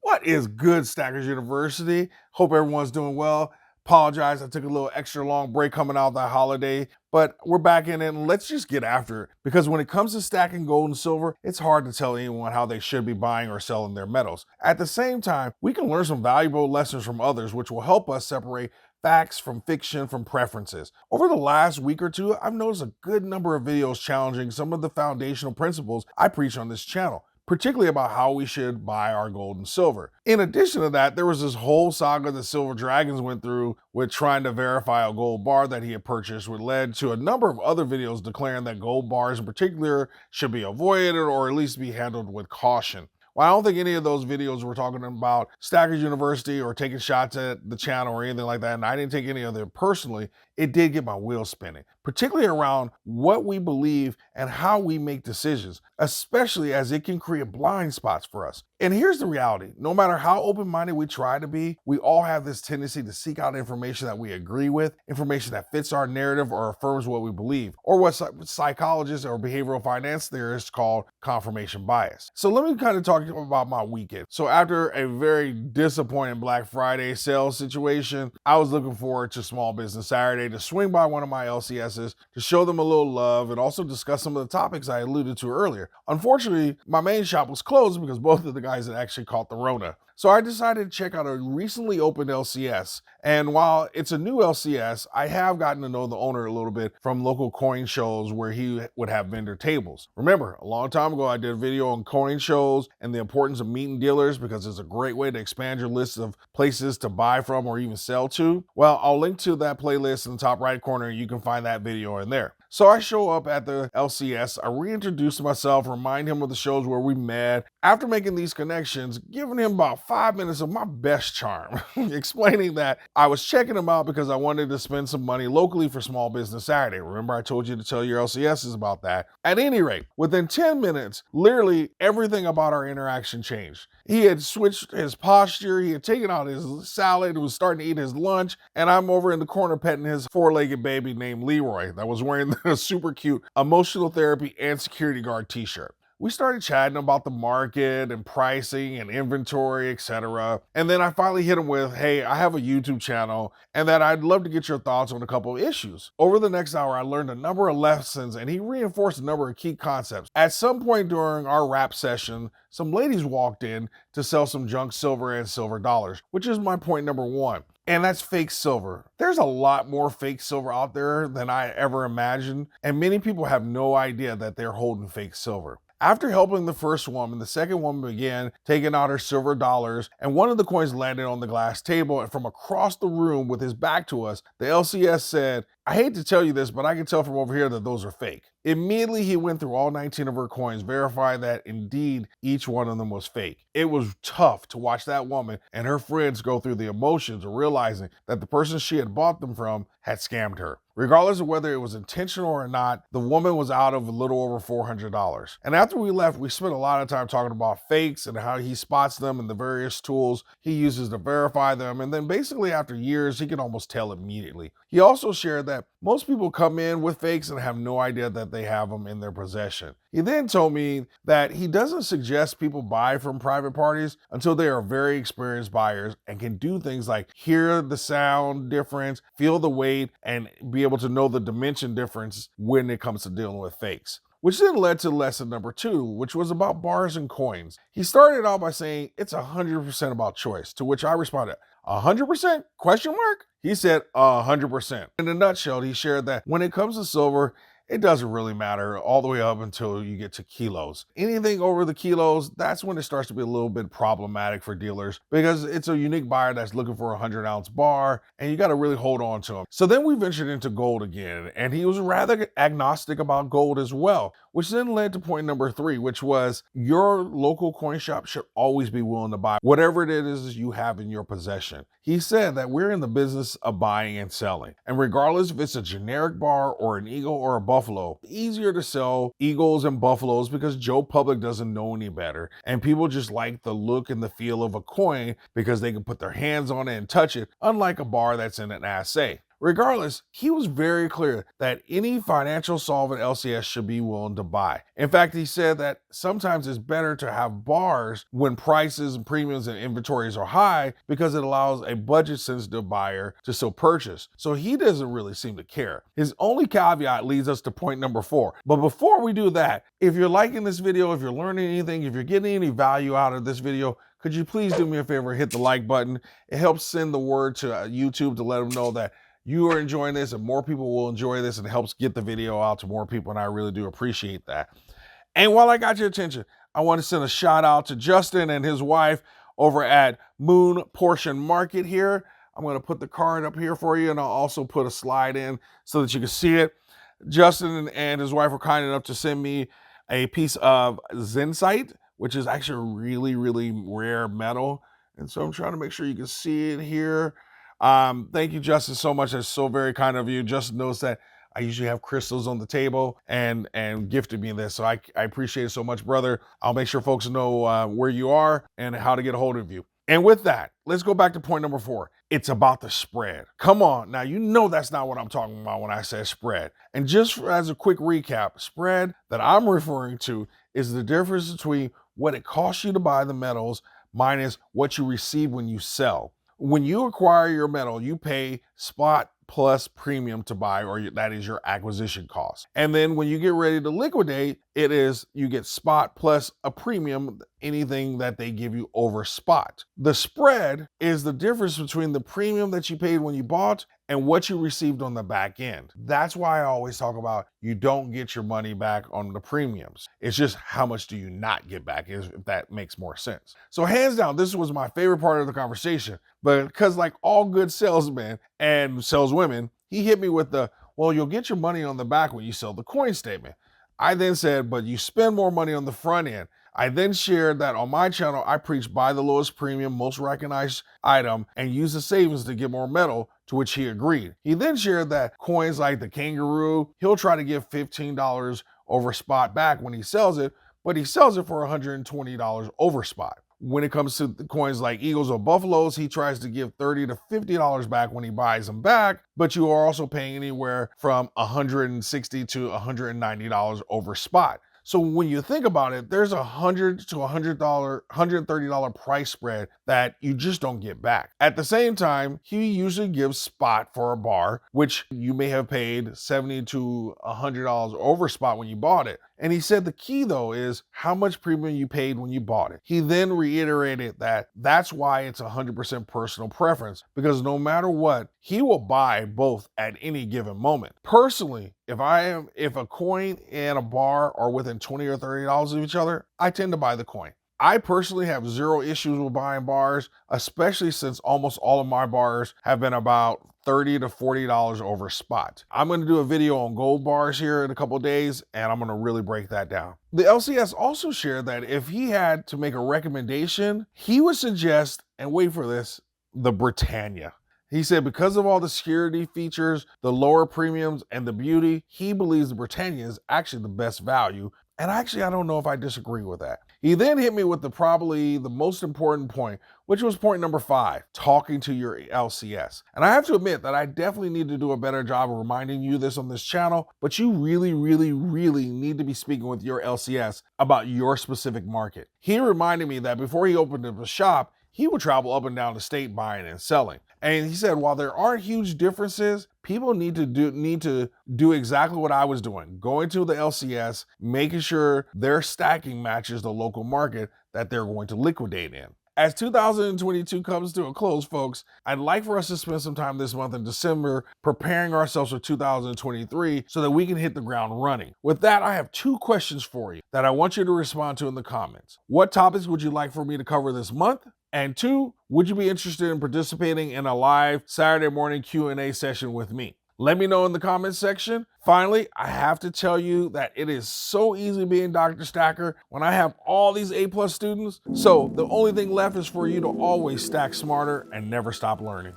What is good, Stackers University? Hope everyone's doing well. Apologize, I took a little extra long break coming out of that holiday, but we're back in it and let's just get after it. Because when it comes to stacking gold and silver, it's hard to tell anyone how they should be buying or selling their metals. At the same time, we can learn some valuable lessons from others, which will help us separate facts from fiction from preferences. Over the last week or two, I've noticed a good number of videos challenging some of the foundational principles I preach on this channel, particularly about how we should buy our gold and silver. In addition to that, there was this whole saga that Silver Dragons went through with trying to verify a gold bar that he had purchased, which led to a number of other videos declaring that gold bars in particular should be avoided or at least be handled with caution. Well, I don't think any of those videos were talking about Stackers University or taking shots at the channel or anything like that, and I didn't take any of them personally. It did get my wheels spinning, particularly around what we believe and how we make decisions, especially as it can create blind spots for us. And here's the reality. No matter how open-minded we try to be, we all have this tendency to seek out information that we agree with, information that fits our narrative or affirms what we believe, or what psychologists or behavioral finance theorists call confirmation bias. So let me kind of talk about my weekend. So after a very disappointing Black Friday sales situation, I was looking forward to Small Business Saturday to swing by one of my LCSs to show them a little love and also discuss some of the topics I alluded to earlier. Unfortunately, my main shop was closed because both of the guys had actually caught the Rona. So I decided to check out a recently opened LCS. And while it's a new LCS, I have gotten to know the owner a little bit from local coin shows where he would have vendor tables. Remember, a long time ago, I did a video on coin shows and the importance of meeting dealers because it's a great way to expand your list of places to buy from or even sell to. Well, I'll link to that playlist in the top right corner. You can find that video in there. So I show up at the LCS, I reintroduce myself, remind him of the shows where we met. After making these connections, giving him about 5 minutes of my best charm, explaining that I was checking him out because I wanted to spend some money locally for Small Business Saturday. Remember I told you to tell your LCSs about that. At any rate, within 10 minutes, literally everything about our interaction changed. He had switched his posture, he had taken out his salad, was starting to eat his lunch, and I'm over in the corner petting his four-legged baby named Leroy that was wearing a super cute emotional therapy and security guard t-shirt. We started chatting about the market and pricing and inventory, etc. And then I finally hit him with, hey, I have a YouTube channel and that I'd love to get your thoughts on a couple of issues. Over the next hour, I learned a number of lessons and he reinforced a number of key concepts. At some point during our wrap session, some ladies walked in to sell some junk silver and silver dollars, which is my point number one. And that's fake silver. There's a lot more fake silver out there than I ever imagined, and many people have no idea that they're holding fake silver. After helping the first woman, the second woman began taking out her silver dollars, and one of the coins landed on the glass table, and from across the room with his back to us, the LCS said, I hate to tell you this, but I can tell from over here that those are fake. Immediately, he went through all 19 of her coins, verifying that indeed each one of them was fake. It was tough to watch that woman and her friends go through the emotions of realizing that the person she had bought them from had scammed her. Regardless of whether it was intentional or not, the woman was out of a little over $400. And after we left, we spent a lot of time talking about fakes and how he spots them and the various tools he uses to verify them. And then basically after years, he can almost tell immediately. He also shared that most people come in with fakes and have no idea that they have them in their possession. He then told me that he doesn't suggest people buy from private parties until they are very experienced buyers and can do things like hear the sound difference, feel the weight, and be able to know the dimension difference when it comes to dealing with fakes. Which then led to lesson number 2, which was about bars and coins. He started out by saying it's 100% about choice, to which I responded, 100%? Question mark? He said 100%. In a nutshell, he shared that when it comes to silver, it doesn't really matter all the way up until you get to kilos. Anything over the kilos, that's when it starts to be a little bit problematic for dealers because it's a unique buyer that's looking for a 100-ounce bar and you got to really hold on to them. So then we ventured into gold again, and he was rather agnostic about gold as well, which then led to point number 3, which was your local coin shop should always be willing to buy whatever it is you have in your possession. He said that we're in the business of buying and selling, and regardless if it's a generic bar or an eagle or a buffalo, easier to sell eagles and buffaloes because Joe Public doesn't know any better, and people just like the look and the feel of a coin because they can put their hands on it and touch it, unlike a bar that's in an assay. Regardless, he was very clear that any financial solvent LCS should be willing to buy. In fact, he said that sometimes it's better to have bars when prices and premiums and inventories are high because it allows a budget-sensitive buyer to still purchase. So he doesn't really seem to care. His only caveat leads us to point number 4. But before we do that, if you're liking this video, if you're learning anything, if you're getting any value out of this video, could you please do me a favor, hit the like button. It helps send the word to YouTube to let them know that you are enjoying this and more people will enjoy this, and it helps get the video out to more people, and I really do appreciate that. And while I got your attention, I want to send a shout out to Justin and his wife over at Moon Portion Market here. I'm going to put the card up here for you, and I'll also put a slide in so that you can see it. Justin and his wife were kind enough to send me a piece of Zincite, which is actually a really, really rare metal. And so I'm trying to make sure you can see it here. Thank you, Justin, so much. That's so very kind of you. Justin knows that I usually have crystals on the table and gifted me this. So I appreciate it so much, brother. I'll make sure folks know where you are and how to get a hold of you. And with that, let's go back to point number 4. It's about the spread. Come on. Now, you know that's not what I'm talking about when I say spread. And just as a quick recap, spread that I'm referring to is the difference between what it costs you to buy the metals minus what you receive when you sell. When you acquire your metal, you pay spot plus premium to buy, or that is your acquisition cost. And then when you get ready to liquidate, you get spot plus a premium, anything that they give you over spot. The spread is the difference between the premium that you paid when you bought and what you received on the back end. That's why I always talk about you don't get your money back on the premiums. It's just how much do you not get back, if that makes more sense. So hands down, this was my favorite part of the conversation, but because like all good salesmen and saleswomen, he hit me with the, well, you'll get your money on the back when you sell the coin statement. I then said, but you spend more money on the front end. I then shared that on my channel, I preach buy the lowest premium, most recognized item, and use the savings to get more metal, to which he agreed. He then shared that coins like the kangaroo, he'll try to give $15 over spot back when he sells it, but he sells it for $120 over spot. When it comes to the coins like eagles or buffaloes, he tries to give $30 to $50 back when he buys them back, but you are also paying anywhere from $160 to $190 over spot. So when you think about it, there's $100 to $130 price spread that you just don't get back. At the same time, he usually gives spot for a bar, which you may have paid $70 to $100 over spot when you bought it. And he said the key though is how much premium you paid when you bought it. He then reiterated that that's why it's 100% personal preference, because no matter what, he will buy both at any given moment. Personally, if a coin and a bar are within $20 or $30 of each other, I tend to buy the coin. I personally have zero issues with buying bars, especially since almost all of my bars have been about $30 to $40 over spot. I'm going to do a video on gold bars here in a couple of days, and I'm going to really break that down. The LCS also shared that if he had to make a recommendation, he would suggest, and wait for this, the Britannia. He said because of all the security features, the lower premiums, and the beauty, he believes the Britannia is actually the best value. And actually, I don't know if I disagree with that. He then hit me with probably the most important point, which was point number 5, talking to your LCS. And I have to admit that I definitely need to do a better job of reminding you this on this channel, but you really, really, really need to be speaking with your LCS about your specific market. He reminded me that before he opened up a shop, he would travel up and down the state buying and selling. And he said, while there aren't huge differences, people need to do exactly what I was doing, going to the LCS, making sure their stacking matches the local market that they're going to liquidate in. As 2022 comes to a close, folks, I'd like for us to spend some time this month in December preparing ourselves for 2023 so that we can hit the ground running. With that, I have 2 questions for you that I want you to respond to in the comments. What topics would you like for me to cover this month? And 2, would you be interested in participating in a live Saturday morning Q&A session with me? Let me know in the comments section. Finally, I have to tell you that it is so easy being Dr. Stacker when I have all these A+ students. So the only thing left is for you to always stack smarter and never stop learning.